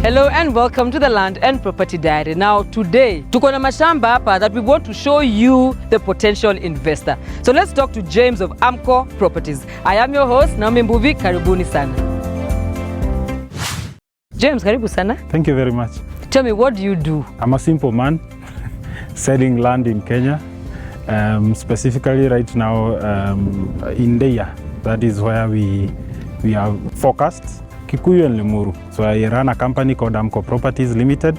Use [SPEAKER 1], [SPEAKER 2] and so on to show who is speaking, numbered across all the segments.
[SPEAKER 1] Hello and welcome to the Land and Property Diary. Now today, tuko na mashamba hapa that we want to show you the potential investor. So let's talk to James of Amcco Properties. I am your host, Naomi Mbuvi, karibuni sana. James, karibu sana. Thank you very much. Tell me, what do you do?
[SPEAKER 2] I'm a simple man selling land in Kenya, specifically right now in Deya. That is where we are focused. Kikuyu and Limuru. So I run a company called Amcco Properties Limited.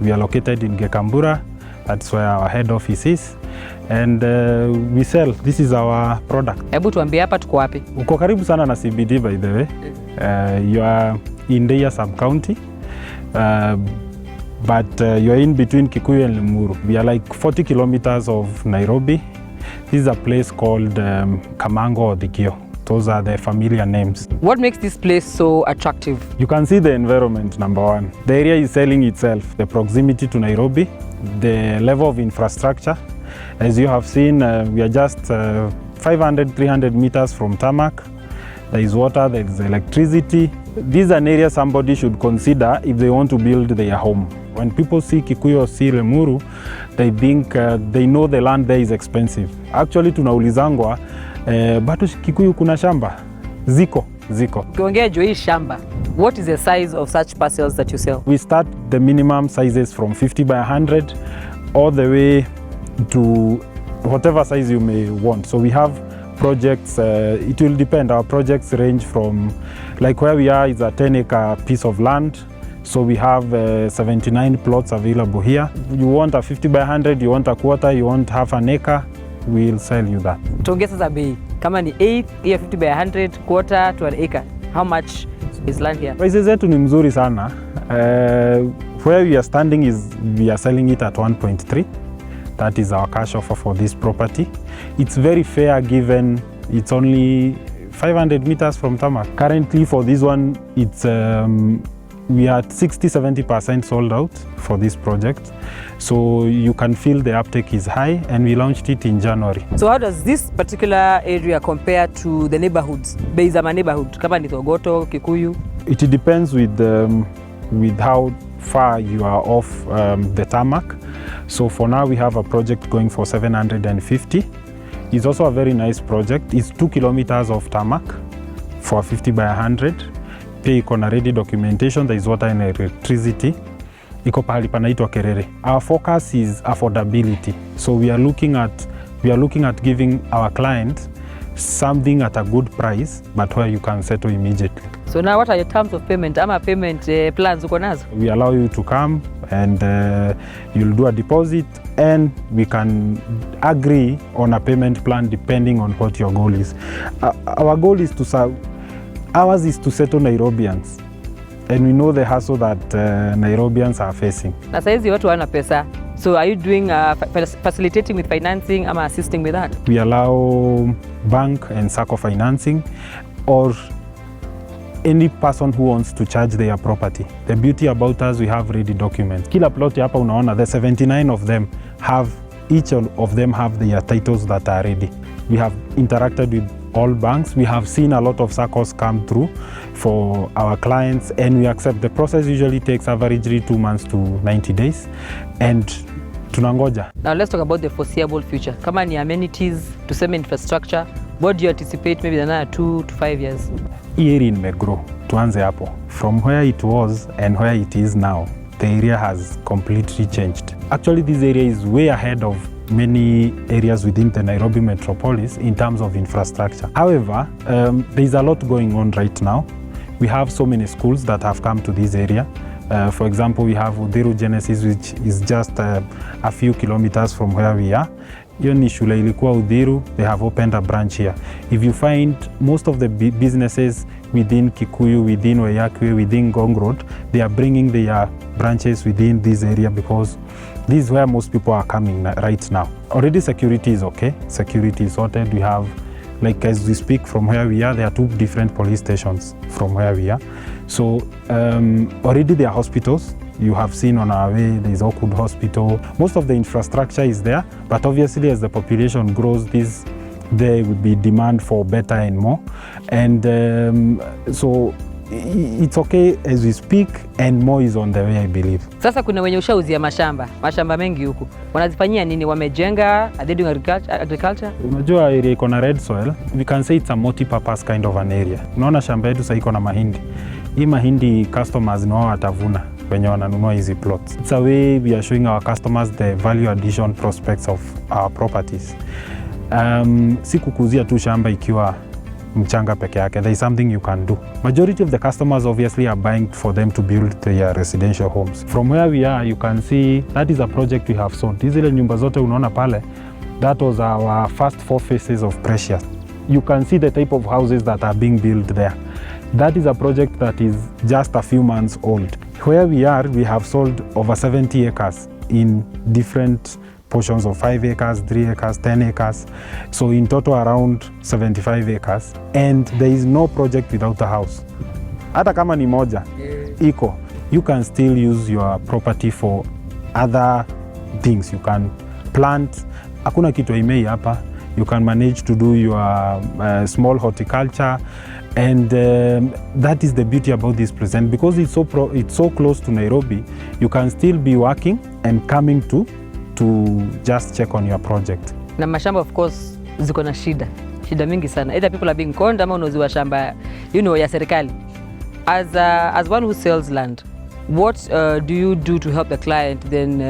[SPEAKER 2] We are located in Gekambura. That's where our head office is. And we sell. This is our product.
[SPEAKER 1] Hebu tuambie hapa tuko wapi?
[SPEAKER 2] Uko karibu sana na CBD by the way. You are in Deya sub-county. But you are in between Kikuyu and Limuru. We are like 40 kilometers of Nairobi. This is a place called Kamango or Dikio. Those are the familiar names.
[SPEAKER 1] What makes this place so attractive?
[SPEAKER 2] You can see the environment, number one. The area is selling itself. The proximity to Nairobi, the level of infrastructure. As you have seen, we are just 500, 300 meters from tarmac. There is water, there is electricity. This is an area somebody should consider if they want to build their home. When people see Kikuyu or see Limuru, they think, they know the land there is expensive. Actually, tunaulizangwa, bado Kikuyu kuna shamba? Ziko.
[SPEAKER 1] Ukiongea juu hii shamba, what is the size of such parcels that you sell?
[SPEAKER 2] We start the minimum sizes from 50 by 100 all the way to whatever size you may want. So we have projects, it will depend. Our projects range from, like where we are is a 10-acre piece of land. So we have 79 plots available here. You want a 50 by 100, you want a quarter, you want half an acre, we'll sell you that.
[SPEAKER 1] Tuongea sasa bei. Kama ni 8, here 50 by 100, quarter to an acre. How much is land here?
[SPEAKER 2] Prices zetu ni mzuri sana. Where we are standing is we are selling it at 1.3. That is our cash offer for this property. It's very fair given it's only 500 meters from tarmac. Currently for this one, it's we are at 60-70% sold out for this project. So you can feel the uptake is high, and we launched it in January.
[SPEAKER 1] So how does this particular area compare to the neighborhoods? Bei za neighborhood, kama ni Thogoto, Kikuyu?
[SPEAKER 2] It depends with how far you are off the tarmac. So for now we have a project going for 750. It's also a very nice project. It's 2 kilometers of tarmac for 50 by 100. Pia iko na ready documentation, there is water and electricity. Iko pahali panaitwa Kerere. Our focus is affordability. So we are looking at giving our clients something at a good price, but where you can settle immediately.
[SPEAKER 1] So now what are your terms of payment? Ama payment plans uko nazo?
[SPEAKER 2] We allow you to come and you'll do a deposit, and we can agree on a payment plan depending on what your goal is. Our goal is to serve. Ours is to settle Nairobians, and we know the hassle that Nairobians are facing.
[SPEAKER 1] Na saizi watu wana pesa. So are you doing facilitating with financing ama assisting with that?
[SPEAKER 2] We allow bank and SACCO financing, or any person who wants to charge their property. The beauty about us, we have ready documents. Kila plot hapa unaona, the 79 of them have, each of them have their titles that are ready. We have interacted with all banks. We have seen a lot of SACCOs come through for our clients, and we accept. The process usually takes averagely 2 months to 90 days, and tunangoja.
[SPEAKER 1] Now let's talk about the foreseeable future. Kama ni amenities, tuseme infrastructure, what do you anticipate maybe in another 2 to 5 years?
[SPEAKER 2] Hii area imegrow. Tuanze hapo. From where it was and where it is now, the area has completely changed. Actually, this area is way ahead of many areas within the Nairobi metropolis in terms of infrastructure. However, there is a lot going on right now. We have so many schools that have come to this area. For example, we have Udhiru Genesis, which is just a few kilometers from where we are. Hiyo ni shule ilikuwa Udhiru. They have opened a branch here. If you find most of the businesses within Kikuyu, within Wayakwe, within Ngong Road, they are bringing their branches within this area because this is where most people are coming right now. Already security is okay. Security is sorted. We have, like as we speak from where we are, there are 2 different police stations from where we are. So already there are hospitals. You have seen on our way, there is Oakwood Hospital. Most of the infrastructure is there, but obviously as the population grows, there will be demand for better and more. And so it's okay as we speak and more is on the way, I believe.
[SPEAKER 1] Sasa kuna wenye ushauzia mashamba mengi huku, wanazifanyia nini? Wamejenga, are they doing agriculture?
[SPEAKER 2] Unajua area iko na red soil, we can say it's a multi-purpose kind of an area. Unaona shamba yetu sasa iko na mahindi. Hii mahindi customers ni wao watavuna wenye wananunua hizi plots. It's a way we are showing our customers the value addition prospects of our properties. Si kukuzia tu shamba ikiwa mchanga peke yake. There is something you can do. Majority of the customers obviously are buying for them to build their residential homes. From where we are, you can see that is a project we have sold. Zile nyumba zote unaona pale, that was our first 4 phases of Precious. You can see the type of houses that are being built there. That is a project that is just a few months old. Where we are, we have sold over 70 acres in different portions of 5 acres, 3 acres, 10 acres. So in total around 75 acres. And there is no project without a house. Hata kama ni moja, iko. You can still use your property for other things. You can plant. Hakuna kitu haimei hapa. You can manage to do your small horticulture. And that is the beauty about this present. Because it's so close to Nairobi, you can still be working and coming to just check on your project.
[SPEAKER 1] Na mashamba of course ziko na shida mingi sana. Either people are being conned ama unauziwa shamba ya serikali. As one who sells land, what do you do to help the client then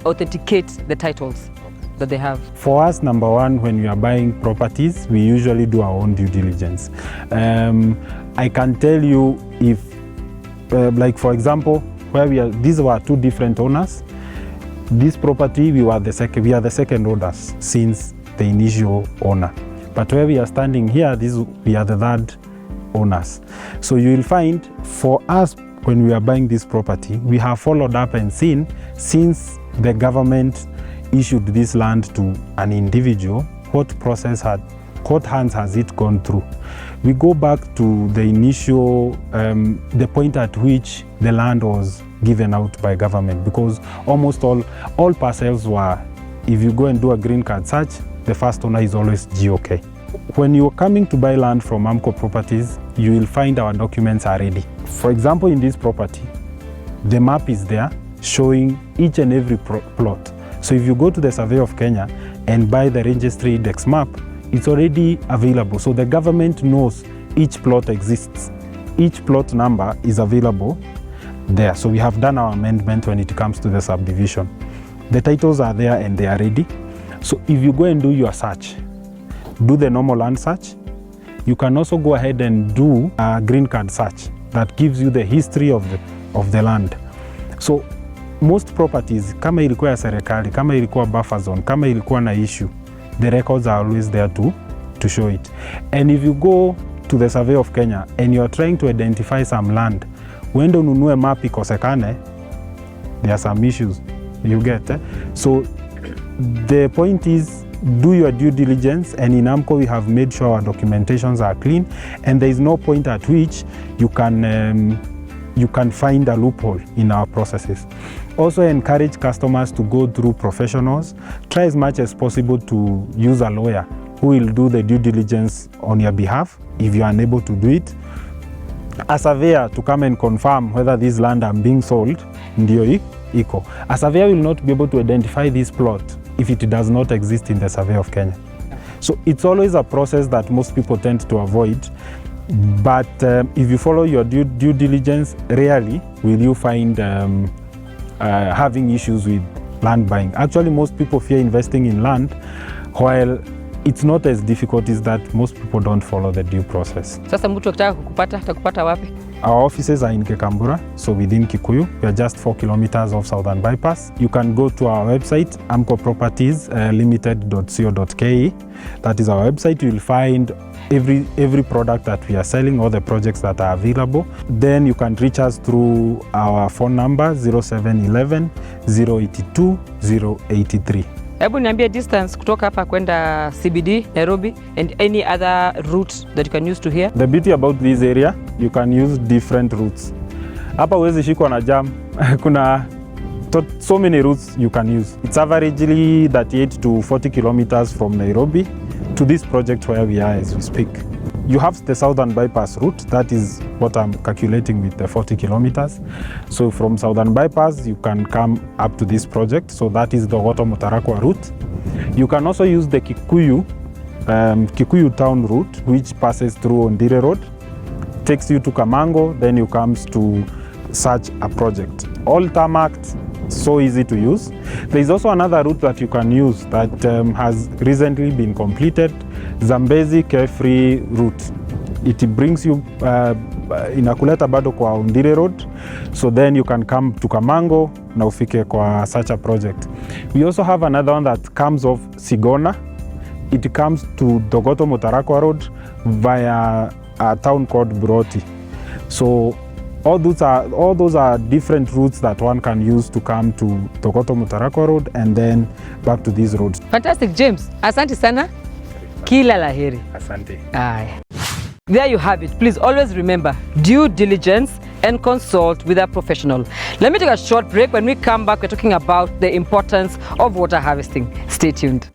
[SPEAKER 1] authenticate the titles that they have?
[SPEAKER 2] For us, number one, when we are buying properties, we usually do our own due diligence. I can tell you if, like for example, where these were 2 different owners. This property, we are the second owners since the initial owner. But where we are standing here, we are the 3rd owners. So you will find for us, when we are buying this property, we have followed up and seen since the government issued this land to an individual, what hands has it gone through? We go back to the initial, the point at which the land was given out by government, because almost all parcels were, if you go and do a green card search, the first owner is always GOK. When you're coming to buy land from Amcco Properties, you will find our documents are ready. For example, in this property, the map is there showing each and every plot. So if you go to the Survey of Kenya and buy the registry index map, it's already available. So the government knows each plot exists. Each plot number is available there. So we have done our amendment when it comes to the subdivision. The titles are there and they are ready. So if you go and do your search, do the normal land search, you can also go ahead and do a green card search that gives you the history of the land. So most properties, kama ilikuwa ya serikali, kama ilikuwa buffer zone, kama ilikuwa na issue, the records are always there to show it. And if you go to the Survey of Kenya and you are trying to identify some land, uende ununue map ikosekane, there are some issues you get. So the point is, do your due diligence, and in Amcco we have made sure our documentations are clean, and there is no point at which you can find a loophole in our processes. Also encourage customers to go through professionals. Try as much as possible to use a lawyer who will do the due diligence on your behalf if you are unable to do it. A surveyor to come and confirm whether this land are being sold, ndio iko. A surveyor will not be able to identify this plot if it does not exist in the Survey of Kenya. So it's always a process that most people tend to avoid. But if you follow your due diligence, rarely will you find having issues with land buying. Actually, most people fear investing in land, while it's not as difficult as that. Most people don't follow the due process.
[SPEAKER 1] Sasa mtu akitaka kukupata, atakupata wapi? Our
[SPEAKER 2] offices are in Kekambura, so within Kikuyu. We are just 4 kilometers off Southern Bypass. You can go to our website, Amcco Properties limited.co.ke. That is our website. You will find every product that we are selling, all the projects that are available. Then you can reach us through our phone number 0711 082 083.
[SPEAKER 1] Hebu niambie distance kutoka hapa kwenda CBD Nairobi and any other routes that you can use to here.
[SPEAKER 2] The beauty about this area, you can use different routes. Hapa huwezi shikwa na jam. Kuna so many routes you can use. It's averagely 38 to 40 kilometers from Nairobi to this project where we are as we speak. you have the southern bypass route. That is what I'm calculating with the 40 kilometers. So from southern bypass, you can come up to this project. So that is the Dogoto-Mutarakwa route. You can also use the Kikuyu town route, which passes through Ondire Road, takes you to Kamango, then you comes to such a project. All tarmacked, so easy to use. There is also another route that you can use that has recently been completed, Zambezi Carefree route. It brings you inakuleta bado kwa Ondire Road, so then you can come to Kamango na ufike kwa such a project. We also have another one that comes off Sigona. It comes to Dogoto-Mutarakwa Road via a town called Buroti. So all those are different routes that one can use to come to Dogoto-Mutarakwa Road and then back to these roads.
[SPEAKER 1] Fantastic, James. Asante sana. Kila laheri.
[SPEAKER 2] Asante.
[SPEAKER 1] Aye. There you have it. Please always remember, due diligence and consult with a professional. Let me take a short break. When we come back, we're talking about the importance of water harvesting. Stay tuned.